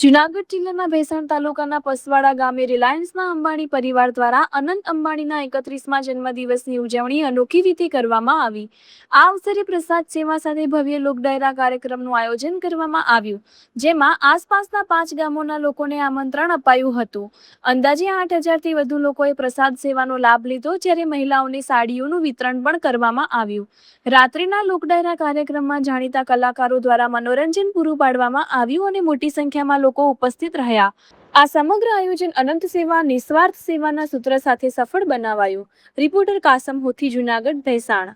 જૂનાગઢ જિલ્લાના ભેસાણ તાલુકાના પસવાડા ગામે રિલાયન્સના અંબાણી પરિવાર દ્વારા અનંત અંબાણીના 31મા જન્મદિવસની ઉજવણી અનોખી રીતે કરવામાં આવી। આ અવસરે પ્રસાદ સેવા સાથે ભવ્ય લોકડાયરા કાર્યક્રમનું આયોજન કરવામાં આવ્યું, જેમાં આસપાસના 5 ગામોના લોકોને આમંત્રણ અપાયું હતું। અંદાજે 8000થી વધુ લોકોએ પ્રસાદ સેવાનો લાભ લીધો, જ્યારે મહિલાઓને સાડીઓનું વિતરણ પણ કરવામાં આવ્યું। રાત્રિના લોકડાયરા કાર્યક્રમમાં જાણીતા કલાકારો દ્વારા મનોરંજન પૂરું પાડવામાં આવ્યું અને મોટી સંખ્યામાં લોકો ઉપસ્થિત રહ્યા। આ સમગ્ર આયોજન અનંત સેવા નિસ્વાર્થ સેવાના સૂત્ર સાથે સફળ બનાવાયું। રિપોર્ટર કાસમ હોથી, જૂનાગઢ, ભેસાણ।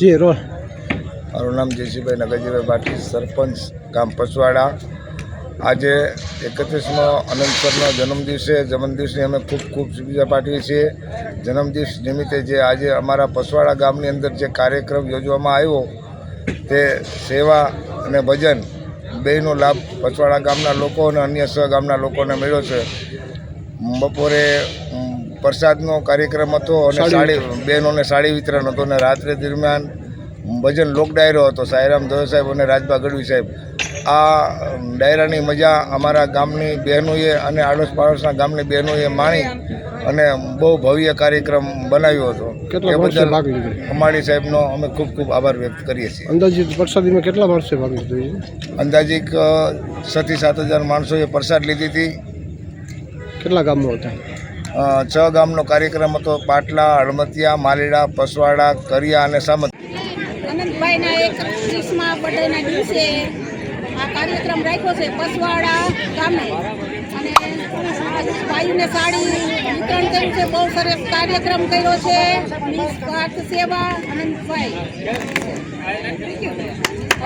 जी रोल મારું નામ જયસિંહભાઈ નગરજીભાઈ પાટીલ, સરપંચ ગામ પસવાડા। આજે 31મો અનંત સરનો જન્મદિવસની અમે ખૂબ ખૂબ શુભેચ્છા પાઠવીએ છીએ। જન્મદિવસ નિમિત્તે જે આજે અમારા પસવાડા ગામની અંદર જે કાર્યક્રમ યોજવામાં આવ્યો તે સેવા અને ભજન બેયનો લાભ પસવાડા ગામના લોકો અને અન્ય ગામના લોકોને મળ્યો છે। બપોરે પ્રસાદનો કાર્યક્રમ હતો અને બહેનોને સાડી વિતરણ હતું અને રાત્રે દરમિયાન ભજન લોક ડાયરો હતો, સાંઈરામ દવે સાહેબ અને રાજભા ગઢવી સાહેબ। આ ડાયરાની મજા અમારા ગામની બહેનોએ અને આડોશ પાડોશના ગામની બહેનોએ માણી અને બહુ ભવ્ય કાર્યક્રમ બનાવ્યો હતો। એ બદલ અંબાણી સાહેબનો અમે ખૂબ ખૂબ આભાર વ્યક્ત કરીએ છીએ। અંદાજિત પ્રસાદીમાં કેટલા માણસે ભાગ લીધો છે? અંદાજિત 6 થી 7000 માણસોએ પ્રસાદ લીધી હતી। કેટલા ગામો હતા? 6 ગામનો કાર્યક્રમ હતો: પાટલા, હળમતિયા, માલીડા, પસવાડા, કરિયા અને સામત। અનંતભાઈના 31મા બર્થડેના દિવસે આ કાર્યક્રમ રાખ્યો છે પસવાડા ગામે અને ભાઈઓને સાડી વિતરણ કર્યું છે। બહુ સરસ કાર્યક્રમ કર્યો છે, નિસ્વાર્થ સેવા અનંતભાઈ।